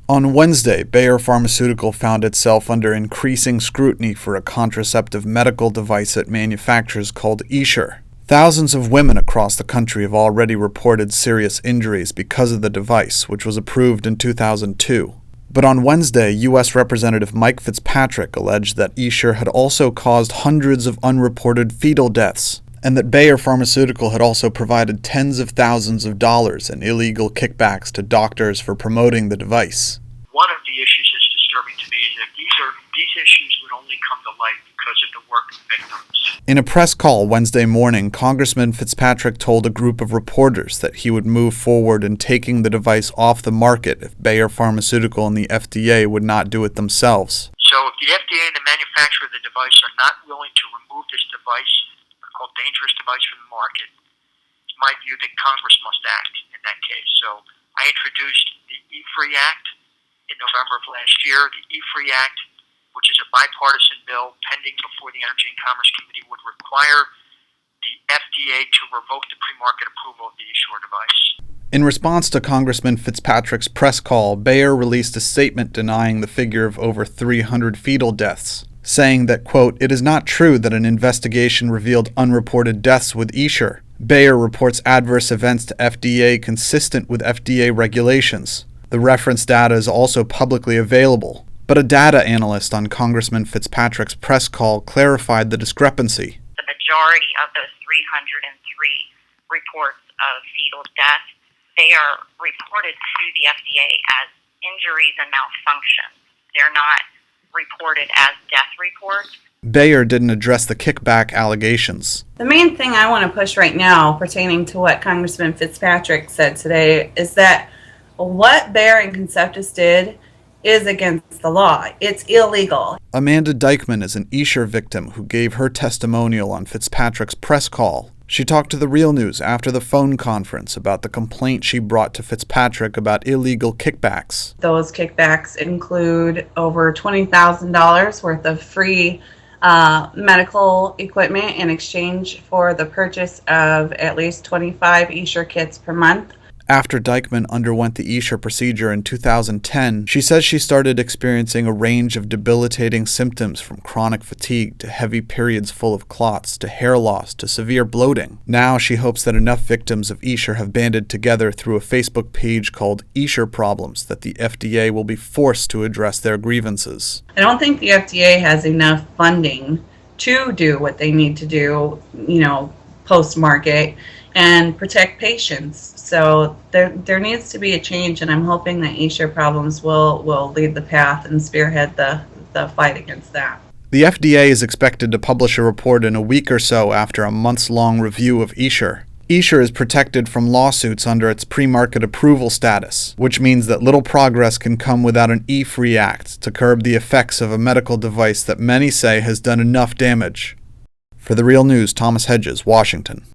On Wednesday, Bayer Pharmaceutical found itself under increasing scrutiny for a contraceptive medical device it manufactures called Essure. Thousands of women across the country have already reported serious injuries because of the device, which was approved in 2002. But on Wednesday, U.S. Representative Mike Fitzpatrick alleged that Essure had also caused hundreds of unreported fetal deaths, and that Bayer Pharmaceutical had also provided tens of thousands of dollars in illegal kickbacks to doctors for promoting the device. One of the issues that's disturbing to me is that these issues would only come to light because of the work of victims. In a press call Wednesday morning, Congressman Fitzpatrick told a group of reporters that he would move forward in taking the device off the market if Bayer Pharmaceutical and the FDA would not do it themselves. So if the FDA and the manufacturer of the device are not willing to remove this device, called dangerous device, from the market, it's my view that Congress must act in that case. So I introduced the E-Free Act in November of last year. The E-Free Act, which is a bipartisan bill pending before the Energy and Commerce Committee, would require the FDA to revoke the pre-market approval of the Essure device. In response to Congressman Fitzpatrick's press call, Bayer released a statement denying the figure of over 300 fetal deaths, saying that, quote, "It is not true that an investigation revealed unreported deaths with Essure. Bayer reports adverse events to FDA consistent with FDA regulations. The reference data is also publicly available." But a data analyst on Congressman Fitzpatrick's press call clarified the discrepancy. The majority of those 303 reports of fetal death, they are reported to the FDA as injuries and malfunctions. They're not reported as death reports. Bayer didn't address the kickback allegations. The main thing I want to push right now pertaining to what Congressman Fitzpatrick said today is that what Bayer and Conceptus did is against the law. It's illegal. Amanda Dykman is an Essure victim who gave her testimonial on Fitzpatrick's press call. She talked to The Real News after the phone conference about the complaint she brought to Fitzpatrick about illegal kickbacks. Those kickbacks include over $20,000 worth of free medical equipment in exchange for the purchase of at least 25 Essure kits per month. After Dykman underwent the Essure procedure in 2010, she says she started experiencing a range of debilitating symptoms from chronic fatigue to heavy periods full of clots to hair loss to severe bloating. Now she hopes that enough victims of Essure have banded together through a Facebook page called Essure Problems that the FDA will be forced to address their grievances. I don't think the FDA has enough funding to do what they need to do, post-market and protect patients. So there needs to be a change, and I'm hoping that Essure Problems will lead the path and spearhead the fight against that. The FDA is expected to publish a report in a week or so after a months-long review of Essure. Essure is protected from lawsuits under its pre-market approval status, which means that little progress can come without an E-Free Act to curb the effects of a medical device that many say has done enough damage. For The Real News, Thomas Hedges, Washington.